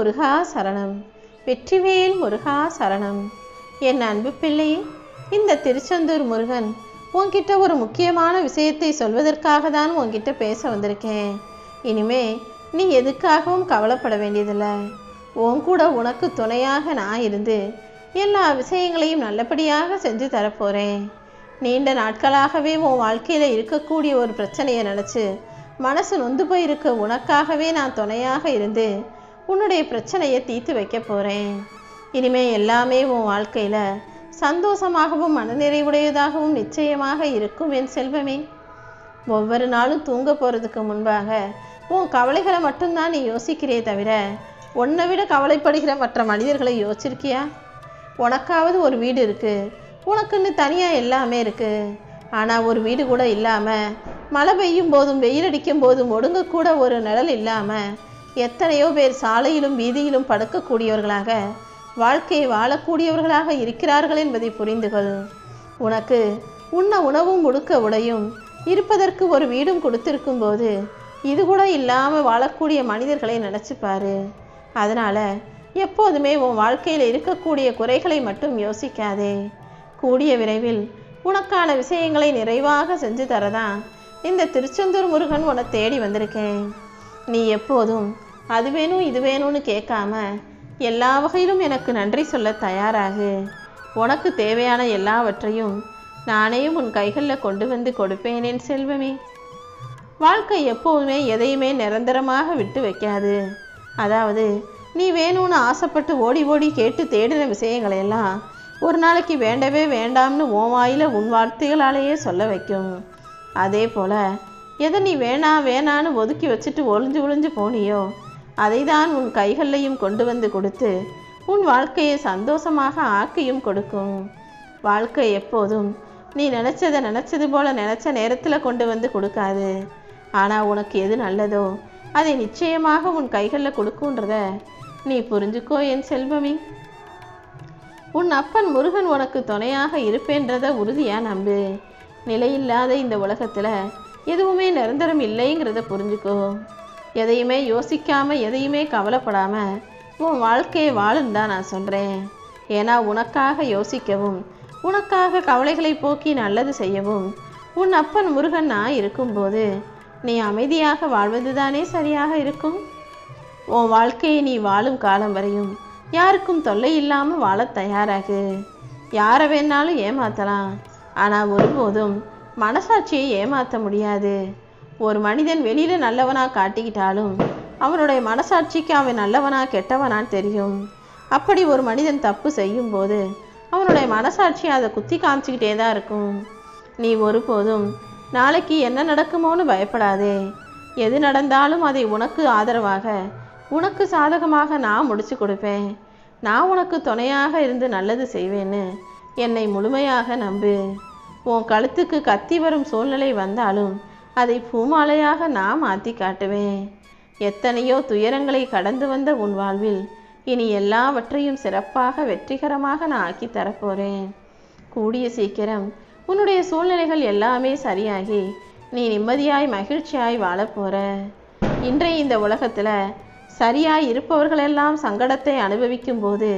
முருகா சரணம். வெற்றிவேல் முருகா சரணம். என் அன்பு பிள்ளையே, இந்த திருச்செந்தூர் முருகன் உன்கிட்ட ஒரு முக்கியமான விஷயத்தை சொல்வதற்காக தான் உன்கிட்ட பேச வந்திருக்கேன். இனிமே நீ எதுக்காகவும் கவலைப்பட வேண்டியதில்லை. உன் கூட உனக்கு துணையாக நான் இருந்து எல்லா விஷயங்களையும் நல்லபடியாக செஞ்சு தரப்போகிறேன். நீண்ட நாட்களாகவே உன் வாழ்க்கையில் இருக்கக்கூடிய ஒரு பிரச்சனையை நினச்சி மனசு நொந்து போயிருக்க உனக்காகவே நான் துணையாக இருந்து உன்னுடைய பிரச்சனையை தீர்த்து வைக்க போகிறேன். இனிமே எல்லாமே உன் வாழ்க்கையில் சந்தோஷமாகவும் மனநிறைவுடையதாகவும் நிச்சயமாக இருக்கும் என் செல்வமே. ஒவ்வொரு நாளும் தூங்க போகிறதுக்கு முன்பாக உன் கவலைகளை மட்டும்தான் நீ யோசிக்கிறே தவிர உன்னை விட கவலைப்படுகிற மற்ற மனிதர்களை யோசிச்சிருக்கியா? உனக்காவது ஒரு வீடு இருக்குது, உனக்குன்னு தனியாக எல்லாமே இருக்குது. ஆனால் ஒரு வீடு கூட இல்லாமல், மழை பெய்யும் போதும் வெயில் அடிக்கும் போதும் ஒடுங்கக்கூட ஒரு நிழல் இல்லாமல் எத்தனையோ பேர் சாலையிலும் வீதியிலும் படுக்கக்கூடியவர்களாக வாழ்க்கையை வாழக்கூடியவர்களாக இருக்கிறார்கள் என்பதை புரிந்துகொள். உனக்கு உண்ண உணவும் உடுக்க உடையும் இருப்பதற்கு ஒரு வீடும் கொடுத்திருக்கும் போது இது கூட இல்லாமல் வாழக்கூடிய மனிதர்களை நினச்சிப்பாரு. அதனால் எப்போதுமே உன் வாழ்க்கையில் இருக்கக்கூடிய குறைகளை மட்டும் யோசிக்காதே. கூடிய விரைவில் உனக்கான விஷயங்களை நிறைவாக செஞ்சு தரதான் இந்த திருச்செந்தூர் முருகன் உன்னை தேடி வந்திருக்கேன். நீ எப்போதும் அது வேணும் இது வேணும்னு கேட்காம எல்லா வகையிலும் எனக்கு நன்றி சொல்ல தயாராகு. உனக்கு தேவையான எல்லாவற்றையும் நானே உன் கைகளில் கொண்டு வந்து கொடுப்பேனேன் செல்வமே. வாழ்க்கை எப்போதுமே எதையுமே நிரந்தரமாக விட்டு வைக்காது. அதாவது நீ வேணும்னு ஆசைப்பட்டு ஓடி ஓடி கேட்டு தேடின விஷயங்களையெல்லாம் ஒரு நாளைக்கு வேண்டவே வேண்டாம்னு உன் வாயில உன் வார்த்தைகளாலேயே சொல்ல வைக்கும். அதே போல் எதை நீ வேணான்னு ஒதுக்கி வச்சுட்டு ஒளிஞ்சு போனியோ அதை தான் உன் கைகளையும் கொண்டு வந்து கொடுத்து உன் வாழ்க்கையை சந்தோஷமாக ஆக்கியும் கொடுக்கும். வாழ்க்கை எப்போதும் நீ நினச்சது போல் நினச்ச நேரத்தில் கொண்டு வந்து கொடுக்காது. ஆனால் உனக்கு எது நல்லதோ அதை நிச்சயமாக உன் கைகளில் கொடுக்குன்றத நீ புரிஞ்சுக்கோ என் செல்வமே. உன் அப்பன் முருகன் உனக்கு துணையாக இருப்பேன்றத உறுதியாக நம்பு. நிலையில்லாத இந்த உலகத்தில் எதுவுமே நிரந்தரம் இல்லைங்கிறத புரிஞ்சுக்கோ. எதையுமே யோசிக்காமல் எதையுமே கவலைப்படாமல் உன் வாழ்க்கையை வாழுன்னு தான் நான் சொல்கிறேன். ஏன்னா உனக்காக யோசிக்கவும் உனக்காக கவலைகளை போக்கி நல்லது செய்யவும் உன் அப்பன் முருகன் நான் இருக்கும்போது நீ அமைதியாக வாழ்வது தானே சரியாக இருக்கும். உன் வாழ்க்கையை நீ வாழும் காலம் வரையும் யாருக்கும் தொல்லை இல்லாமல் வாழ தயாராகு. யாரை வேணாலும் ஏமாற்றலாம், ஆனால் ஒருபோதும் மனசாட்சியை ஏமாற்ற முடியாது. ஒரு மனிதன் வெளியில் நல்லவனாக காட்டிக்கிட்டாலும் அவனுடைய மனசாட்சிக்கு அவன் நல்லவனா கெட்டவனான்னு தெரியும். அப்படி ஒரு மனிதன் தப்பு செய்யும்போது அவனுடைய மனசாட்சி அதை குத்தி காமிச்சிக்கிட்டே தான் இருக்கும். நீ ஒருபோதும் நாளைக்கு என்ன நடக்குமோன்னு பயப்படாதே. எது நடந்தாலும் அதை உனக்கு ஆதரவாக உனக்கு சாதகமாக நான் முடிச்சு கொடுப்பேன். நான் உனக்கு துணையாக இருந்து நல்லது செய்வேன்னு என்னை முழுமையாக நம்பு. உன் கழுத்துக்கு கத்தி வரும் சூழ்நிலை வந்தாலும் அதை பூமாலையாக நான் மாற்றி காட்டுவேன். எத்தனையோ துயரங்களை கடந்து வந்த உன் வாழ்வில் இனி எல்லாவற்றையும் சிறப்பாக வெற்றிகரமாக நான் ஆக்கி தரப்போகிறேன். கூடிய சீக்கிரம் உன்னுடைய சூழ்நிலைகள் எல்லாமே சரியாகி நீ நிம்மதியாய் மகிழ்ச்சியாய் வாழப்போற. இன்றைய இந்த உலகத்தில் சரியாய் இருப்பவர்களெல்லாம் சங்கடத்தை அனுபவிக்கும் போது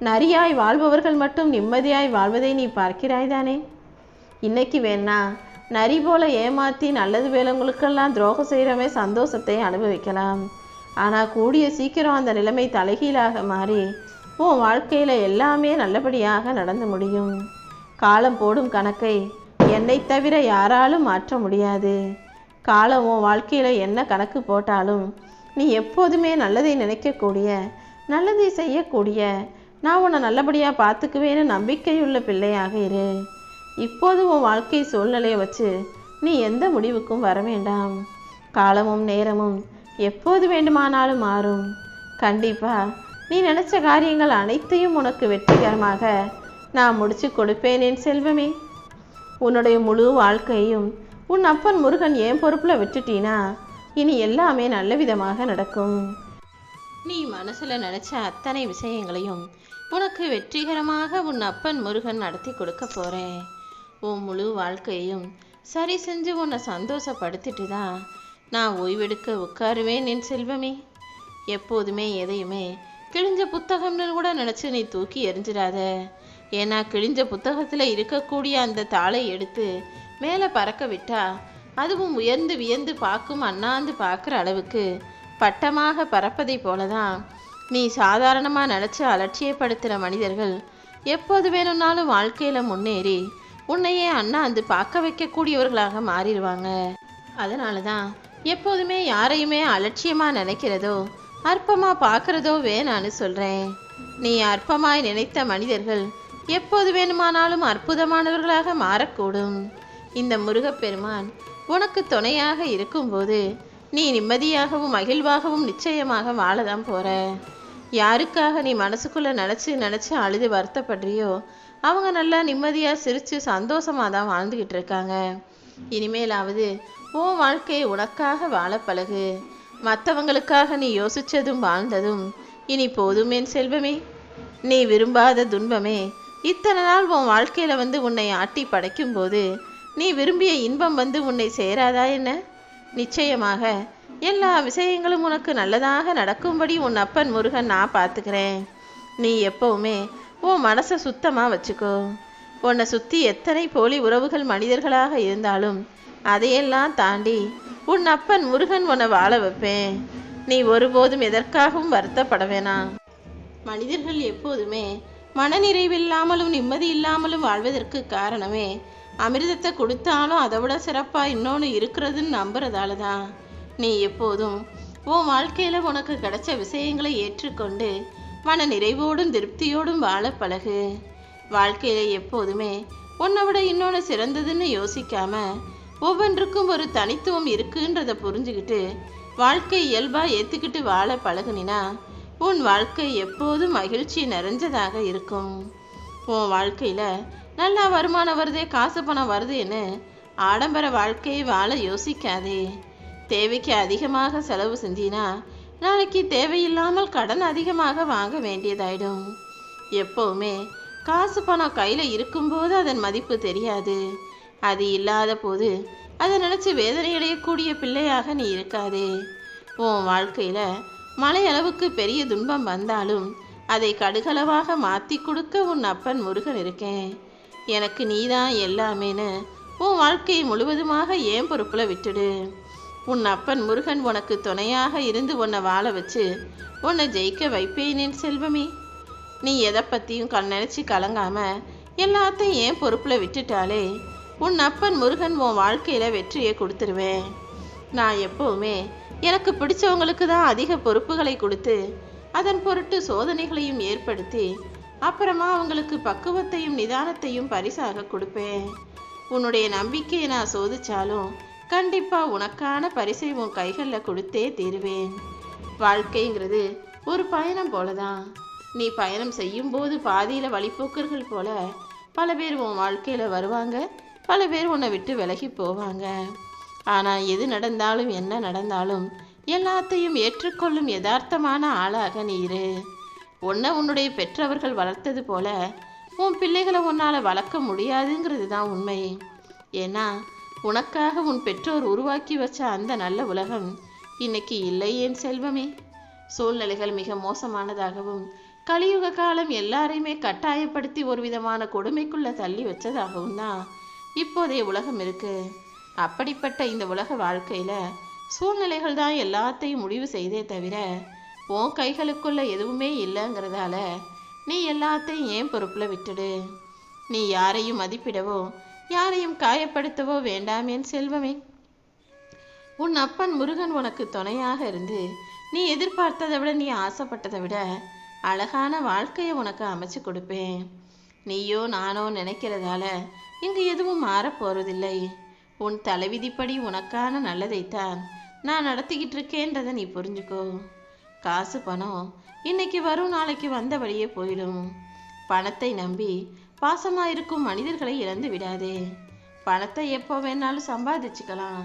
நரியாய் வாழ்பவர்கள் மட்டும் நிம்மதியாய் வாழ்வதை நீ பார்க்கிறாய் தானே. இன்னைக்கு வேணா நரி போல ஏமாற்றி நல்லது வேலைங்களுக்கெல்லாம் துரோகம் செய்கிறவன் சந்தோஷத்தை அனுபவிக்கலாம். ஆனால் கூடிய சீக்கிரம் அந்த நிலைமை தலைகீழாக மாறி உன் வாழ்க்கையில் எல்லாமே நல்லபடியாக நடந்து முடியும். காலம் போடும் கணக்கை என்னை தவிர யாராலும் மாற்ற முடியாது. காலம் உன் வாழ்க்கையில் என்ன கணக்கு போட்டாலும் நீ எப்போதுமே நல்லதை நினைக்கக்கூடிய நல்லதை செய்யக்கூடிய நான் உன்னை நல்லபடியாக பார்த்துக்குவேன்னு நம்பிக்கையுள்ள பிள்ளையாக இரு. இப்போது உன் வாழ்க்கை சூழ்நிலையை வச்சு நீ எந்த முடிவுக்கும் வர வேண்டாம். காலமும் நேரமும் எப்போது வேண்டுமானாலும் மாறும். கண்டிப்பாக நீ நினச்ச காரியங்கள் அனைத்தையும் உனக்கு வெற்றிகரமாக நான் முடிச்சு கொடுப்பேன் என் செல்வமே. உன்னுடைய முழு வாழ்க்கையும் உன் அப்பன் முருகன் என் பொறுப்பில் விட்டுட்டீனா இனி எல்லாமே நல்ல விதமாக நடக்கும். நீ மனசில் நினச்ச அத்தனை விஷயங்களையும் உனக்கு வெற்றிகரமாக உன் அப்பன் முருகன் நடத்தி கொடுக்க போகிறேன். உன் முழு வாழ்க்கையையும் சரி செஞ்சு உன்னை சந்தோஷப்படுத்திட்டு தான் நான் ஓய்வெடுக்க உட்காருவேன் என் செல்வமே. எப்போதுமே எதையுமே கிழிஞ்ச புத்தகம்னு கூட நினச்சி நீ தூக்கி எறிஞ்சிடாத. ஏன்னா கிழிஞ்ச புத்தகத்தில் இருக்கக்கூடிய அந்த தாளை எடுத்து மேலே பறக்க விட்டா அதுவும் உயர்ந்து வியந்து பார்க்கும் அண்ணாந்து பார்க்குற அளவுக்கு பட்டமாக பறப்பதை போலதான் நீ சாதாரணமாக நினச்சி அலட்சியப்படுத்துகிற மனிதர்கள் எப்போது வேணும்னாலும் வாழ்க்கையில் முன்னேறி உன்னையே அண்ணாந்து பார்க்க வைக்கக்கூடியவர்களாக மாறிடுவாங்க. அதனால தான் எப்போதுமே யாரையுமே அலட்சியமாக நினைக்கிறதோ அற்பமாக பார்க்குறதோ வேணான்னு சொல்கிறேன். நீ அற்பமாய் நினைத்த மனிதர்கள் எப்போது வேணுமானாலும் அற்புதமானவர்களாக மாறக்கூடும். இந்த முருகப்பெருமான் உனக்கு துணையாக இருக்கும்போது நீ நிம்மதியாகவும் மகிழ்வாகவும் நிச்சயமாக வாழதான் போகிற. யாருக்காக நீ மனசுக்குள்ளே நினச்சி அழுது வருத்தப்படுறியோ அவங்க நல்லா நிம்மதியாக சிரித்து சந்தோஷமாக தான் வாழ்ந்துக்கிட்டு இருக்காங்க. இனிமேலாவது உன் வாழ்க்கையை உனக்காக வாழ பழகு. மற்றவங்களுக்காக நீ யோசித்ததும் வாழ்ந்ததும் இனி போதுமேன் செல்வமே. நீ விரும்பாத துன்பமே இத்தனை நாள் உன் வாழ்க்கையில் வந்து உன்னை ஆட்டி படைக்கும் போது நீ விரும்பிய இன்பம் வந்து உன்னை சேராதா என்ன? நிச்சயமாக எல்லா விஷயங்களும் உனக்கு நல்லதாக நடக்கும்படி உன் அப்பன் முருகன் நான் பார்த்துக்கிறேன். நீ எப்பவுமே உன் மனசை சுத்தமாக வச்சுக்கோ. உன்னை சுற்றி எத்தனை போலி உறவுகள் மனிதர்களாக இருந்தாலும் அதையெல்லாம் தாண்டி உன் அப்பன் முருகன் உன்னை வாழ வைப்பேன். நீ ஒருபோதும் எதற்காகவும் வருத்தப்பட வேணாம். மனிதர்கள் எப்போதுமே மனநிறைவில்லாமலும் நிம்மதி இல்லாமலும் வாழ்வதற்கு காரணமே அமிர்தத்தை கொடுத்தாலும் அதை விட சிறப்பாக இன்னொன்று இருக்கிறதுன்னு நம்புறதால தான். நீ எப்போதும் உன் வாழ்க்கையில் உனக்கு கிடைச்ச விஷயங்களை ஏற்றுக்கொண்டு மன நிறைவோடும் திருப்தியோடும் வாழ பழகு. வாழ்க்கையில் எப்போதுமே உன்னை விட இன்னொன்று சிறந்ததுன்னு யோசிக்காம ஒவ்வொன்றுக்கும் ஒரு தனித்துவம் இருக்குன்றதை புரிஞ்சுக்கிட்டு வாழ்க்கை இயல்பாக ஏற்றுக்கிட்டு வாழ பழகுனினா உன் வாழ்க்கை எப்போதும் மகிழ்ச்சி நிறைஞ்சதாக இருக்கும். உன் வாழ்க்கையில் நல்லா வருமானம் வருதே, காசு பணம் வருதுன்னு ஆடம்பர வாழ்க்கையை வாழ யோசிக்காதே. தேவைக்கு அதிகமாக செலவு செஞ்சினா நாளைக்கு தேவையில்லாமல் கடன் அதிகமாக வாங்க வேண்டியதாயிடும். எப்போவுமே காசு பணம் கையில் இருக்கும்போது அதன் மதிப்பு தெரியாது. அது இல்லாத போது அதை நினச்சி வேதனையடையக்கூடிய பிள்ளையாக நீ இருக்காதே. உன் வாழ்க்கையில் மலை அளவுக்கு பெரிய துன்பம் வந்தாலும் அதை கடுகளவாக மாற்றி கொடுக்க உன் அப்பன் முருகன் இருக்கேன். எனக்கு நீதான் எல்லாமேன்னு உன் வாழ்க்கையை முழுவதுமாக ஏன் பொறுப்பில் விட்டுடு. உன் அப்பன் முருகன் உனக்கு துணையாக இருந்து உன்னை வாழ வச்சு உன்னை ஜெயிக்க வைப்பேனேன் செல்வமே. நீ எதை பற்றியும் நினச்சி கலங்காம எல்லாத்தையும் ஏன் பொறுப்பில் விட்டுட்டாலே உன் அப்பன் முருகன் உன் வாழ்க்கையில் வெற்றியை கொடுத்துருவேன். நான் எப்போவுமே எனக்கு பிடிச்சவங்களுக்கு தான் அதிக பொறுப்புகளை கொடுத்து அதன் பொருட்டு சோதனைகளையும் ஏற்படுத்தி அப்புறமா அவங்களுக்கு பக்குவத்தையும் நிதானத்தையும் பரிசாக கொடுப்பேன். உன்னுடைய நம்பிக்கையை நான் சோதிச்சாலும் கண்டிப்பாக உனக்கான பரிசை உன் கைகளில் கொடுத்தே தீருவேன். வாழ்க்கைங்கிறது ஒரு பயணம் போலதான். நீ பயணம் செய்யும்போது பாதியில் வழிபோக்கர்கள் போல பல பேர் உன் வாழ்க்கையில் வருவாங்க, பல பேர் உன்னை விட்டு விலகி போவாங்க. ஆனால் எது நடந்தாலும் என்ன நடந்தாலும் எல்லாத்தையும் ஏற்றுக்கொள்ளும் யதார்த்தமான ஆளாக நீ இரு. உன்னுடைய பெற்றவர்கள் வளர்த்தது போல உன் பிள்ளைகளை உன்னால் வளர்க்க முடியாதுங்கிறது தான் உண்மை. ஏன்னா உனக்காக உன் பெற்றோர் உருவாக்கி வச்ச அந்த நல்ல உலகம் இன்னைக்கு இல்லை என் செல்வமே. சூழ்நிலைகள் மிக மோசமானதாகவும் கலியுக காலம் எல்லாரையுமே கட்டாயப்படுத்தி ஒரு விதமான கொடுமைக்குள்ள தள்ளி வச்சதாகவும் தான் இப்போதைய உலகம் இருக்கு. அப்படிப்பட்ட இந்த உலக வாழ்க்கையில் சூழ்நிலைகள் தான் எல்லாத்தையும் முடிவு செய்தே தவிர உன் கைகளுக்குள்ள எதுவுமே இல்லைங்கிறதால நீ எல்லாத்தையும் ஏன் பொறுப்பில் விட்டுடு. நீ யாரையும் மதிப்பிடவோ யாரையும் காயப்படுத்தவோ வேண்டாமேன் செல்வமே. உன் அப்பன் முருகன் உனக்கு துணையாக இருந்து நீ எதிர்பார்த்ததை விட நீ ஆசைப்பட்டதை விட அழகான வாழ்க்கையை உனக்கு அமைச்சு கொடுப்பேன். நீயோ நானோ நினைக்கிறதால இங்கு எதுவும் மாறப்போறதில்லை. உன் தலைவிதிப்படி உனக்கான நல்லதைத்தான் நான் நடத்திக்கிட்டு இருக்கேன்றதை நீ புரிஞ்சுக்கோ. காசு பணம் இன்னைக்கு வரும், நாளைக்கு வந்தபடியே போயிடும். பணத்தை நம்பி பாசமாக இருக்கும் மனிதர்களை இழந்து விடாதே. பணத்தை எப்போ வேணாலும் சம்பாதிச்சுக்கலாம்,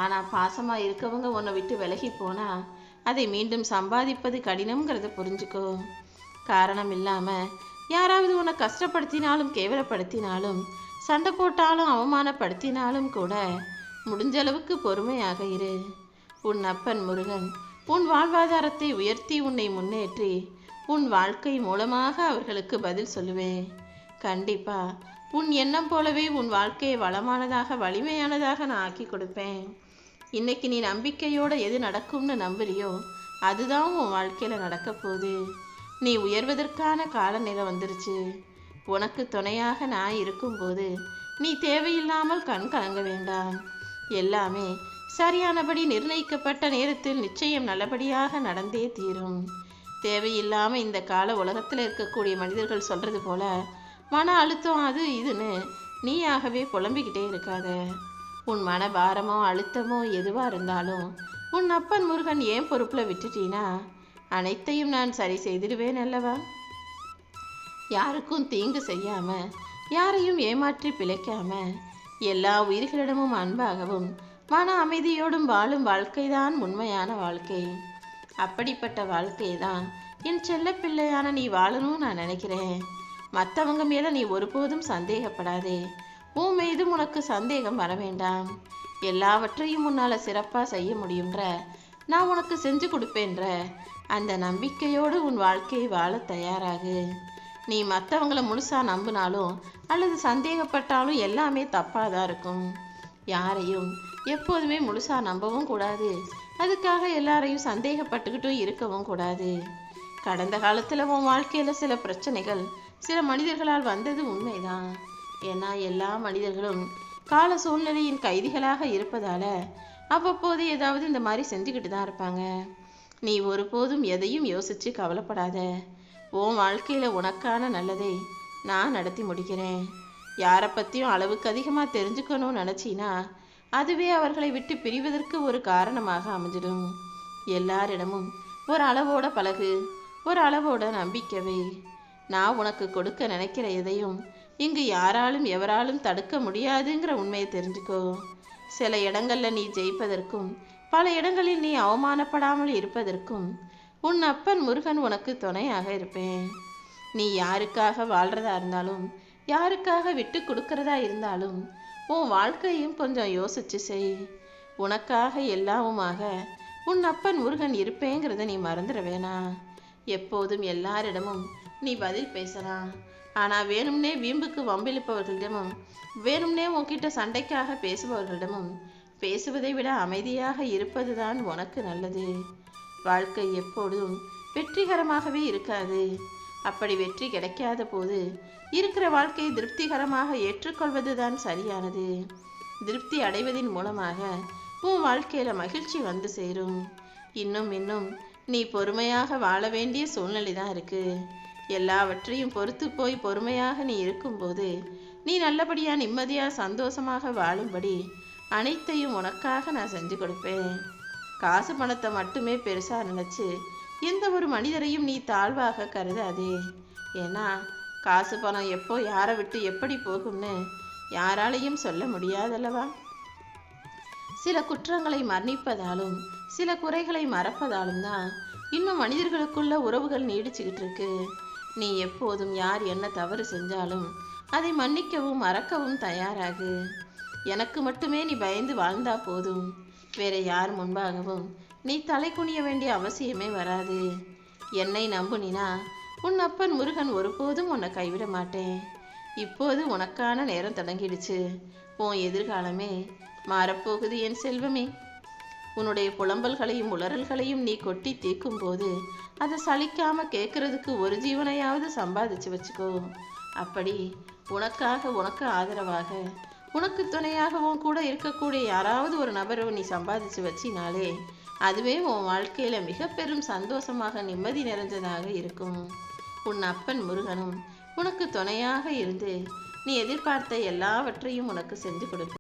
ஆனால் பாசமாக இருக்கவங்க உன்னை விட்டு விலகி போனால் அதை மீண்டும் சம்பாதிப்பது கடினம்ங்கிறத புரிஞ்சுக்கோ. காரணம் இல்லாமல் யாராவது உன்னை கஷ்டப்படுத்தினாலும் கேவலப்படுத்தினாலும் சண்டை போட்டாலும் அவமானப்படுத்தினாலும் கூட முடிஞ்ச அளவுக்கு பொறுமையாக இரு. உன் அப்பன் முருகன் உன் வாழ்வாதாரத்தை உயர்த்தி உன்னை முன்னேற்றி உன் வாழ்க்கை மூலமாக அவர்களுக்கு பதில் சொல்லுவேன். கண்டிப்பா உன் எண்ணம் போலவே உன் வாழ்க்கையை வளமானதாக வலிமையானதாக நான் ஆக்கி கொடுப்பேன். இன்னைக்கு நீ நம்பிக்கையோட எது நடக்கும்னு நம்புறியோ அதுதான் உன் வாழ்க்கையில் நடக்க போகுது. நீ உயர்வதற்கான காலநிலை வந்துருச்சு. உனக்கு துணையாக நான் இருக்கும்போது நீ தேவையில்லாமல் கண் கலங்க வேண்டாம். எல்லாமே சரியானபடி நிர்ணயிக்கப்பட்ட நேரத்தில் நிச்சயம் நல்லபடியாக நடந்தே தீரும். தேவையில்லாமல் இந்த கால உலகத்தில் இருக்கக்கூடிய மனிதர்கள் சொல்கிறது போல மன அழுத்தம் அது இதுன்னு நீயாகவே புலம்பிக்கிட்டே இருக்காத. உன் மன பாரமோ அழுத்தமோ எதுவாக இருந்தாலும் உன் அப்பன் முருகன் ஏன் பொறுப்பில் விட்டுட்டீனா அனைத்தையும் நான் சரி செய்திடுவேன் அல்லவா. யாருக்கும் தீங்கு செய்யாம யாரையும் ஏமாற்றி பிழைக்காம எல்லா உயிர்களிடமும் அன்பாகவும் மன அமைதியோடும் வாழும் வாழ்க்கைதான் உண்மையான வாழ்க்கை. அப்படிப்பட்ட வாழ்க்கை தான் என் செல்ல பிள்ளையான நீ வாழணும்னு நான் நினைக்கிறேன். மற்றவங்க மேலே நீ ஒருபோதும் சந்தேகப்படாதே. உன் மீதும் உனக்கு சந்தேகம் வர வேண்டாம். எல்லாவற்றையும் உன்னால் சிறப்பாக செய்ய முடியுன்ற நான் உனக்கு செஞ்சு கொடுப்பேன்ற அந்த நம்பிக்கையோடு உன் வாழ்க்கையை வாழ தயாராகு. நீ மற்றவங்கள முழுசாக நம்பினாலும் அல்லது சந்தேகப்பட்டாலும் எல்லாமே தப்பாக தான் இருக்கும். யாரையும் எப்போதுமே முழுசாக நம்பவும் கூடாது. அதுக்காக எல்லாரையும் சந்தேகப்பட்டுக்கிட்டும் இருக்கவும் கூடாது. கடந்த காலத்தில் உன் வாழ்க்கையில் சில பிரச்சனைகள் சில மனிதர்களால் வந்தது உண்மைதான். ஏன்னா எல்லா மனிதர்களும் கால சூழ்நிலையின் கைதிகளாக இருப்பதால அவ்வப்போது ஏதாவது இந்த மாதிரி செஞ்சுக்கிட்டு தான் இருப்பாங்க. நீ ஒருபோதும் எதையும் யோசித்து கவலைப்படாத. உன் வாழ்க்கையில் உனக்கான நல்லதை நான் நடத்தி முடிக்கிறேன். யாரை பற்றியும் அளவுக்கு அதிகமாக தெரிஞ்சுக்கணும்னு நினச்சின்னா அதுவே அவர்களை விட்டு பிரிவதற்கு ஒரு காரணமாக அமைஞ்சிடும். எல்லாரிடமும் ஒரு அளவோட பழகு, ஒரு அளவோட நம்பிக்கவை. நான் உனக்கு கொடுக்க நினைக்கிற எதையும் இங்கு யாராலும் எவராலும் தடுக்க முடியாதுங்கிற உண்மையை தெரிஞ்சுக்கோ. சில இடங்களில் நீ ஜெயிப்பதற்கும் பல இடங்களில் நீ அவமானப்படாமல் இருப்பதற்கும் உன் அப்பன் முருகன் உனக்கு துணையாக இருப்பேன். நீ யாருக்காக வாழ்கிறதா இருந்தாலும் யாருக்காக விட்டு கொடுக்கறதா இருந்தாலும் உன் வாழ்க்கையும் கொஞ்சம் யோசிச்சு செய். உனக்காக எல்லாமுமாக உன் அப்பன் முருகன் இருப்பேங்கிறத நீ மறந்துட வேணாம். எப்போதும் எல்லாரிடமும் நீ பதில் பேசலாம். ஆனால் வேணும்னே வீம்புக்கு வம்பிழுப்பவர்களிடமும் வேணும்னே உன்கிட்ட சண்டைக்காக பேசுபவர்களிடமும் பேசுவதை விட அமைதியாக இருப்பது தான் உனக்கு நல்லது. வாழ்க்கை எப்போதும் வெற்றிகரமாகவே இருக்காது. அப்படி வெற்றி கிடைக்காத போது இருக்கிற வாழ்க்கையை திருப்திகரமாக ஏற்றுக்கொள்வது தான் சரியானது. திருப்தி அடைவதின் மூலமாக உன் வாழ்க்கையில் மகிழ்ச்சி வந்து சேரும். இன்னும் நீ பொறுமையாக வாழ வேண்டிய சூழ்நிலை தான் இருக்கு. எல்லாவற்றையும் பொறுத்து போய் பொறுமையாக நீ இருக்கும்போது நீ நல்லபடியாக நிம்மதியாக சந்தோஷமாக வாழும்படி அனைத்தையும் உனக்காக நான் செஞ்சு கொடுப்பேன். காசு பணத்தை மட்டுமே பெருசாக நினச்சி எந்த ஒரு மனிதரையும் நீ தாழ்வாக கருதாதே. ஏன்னா காசு பணம் எப்போ யாரை விட்டு எப்படி போகும்னு யாராலையும் சொல்ல முடியாதல்லவா. சில குற்றங்களை மன்னிப்பதாலும் சில குறைகளை மறப்பதாலும் தான் இன்னும் மனிதர்களுக்குள்ள உறவுகள் நீடிச்சுக்கிட்டு இருக்கு. நீ எப்போதும் யார் என்ன தவறு செஞ்சாலும் அதை மன்னிக்கவும் மறக்கவும் தயாராகு. எனக்கு மட்டுமே நீ பயந்து வாழ்ந்தா போதும். வேற யார் முன்பாகவும் நீ தலை குனிய வேண்டிய அவசியமே வராது. என்னை நம்புனினா உன் அப்பன் முருகன் ஒருபோதும் உன்னை கைவிட மாட்டேன். இப்போது உனக்கான நேரம் தொடங்கிடுச்சு. உன் எதிர்காலமே மாறப்போகுது என் செல்வமே. உன்னுடைய புலம்பல்களையும் உளறல்களையும் நீ கொட்டி தீர்க்கும் போது அதை சலிக்காம கேட்கறதுக்கு ஒரு ஜீவனையாவது சம்பாதிச்சு வச்சுக்கோ. அப்படி உனக்காக உனக்கு ஆதரவாக உனக்கு துணையாகவும் கூட இருக்கக்கூடிய யாராவது ஒரு நபரை நீ சம்பாதிச்சு வச்சினாலே அதுவே உன் வாழ்க்கையில மிக பெரும் சந்தோஷமாக நிம்மதி நிறைஞ்சதாக இருக்கும். உன் அப்பன் முருகனும் உனக்கு துணையாக இருந்து நீ எதிர்பார்த்த எல்லாவற்றையும் உனக்கு செஞ்சு கொடுப்பேன்.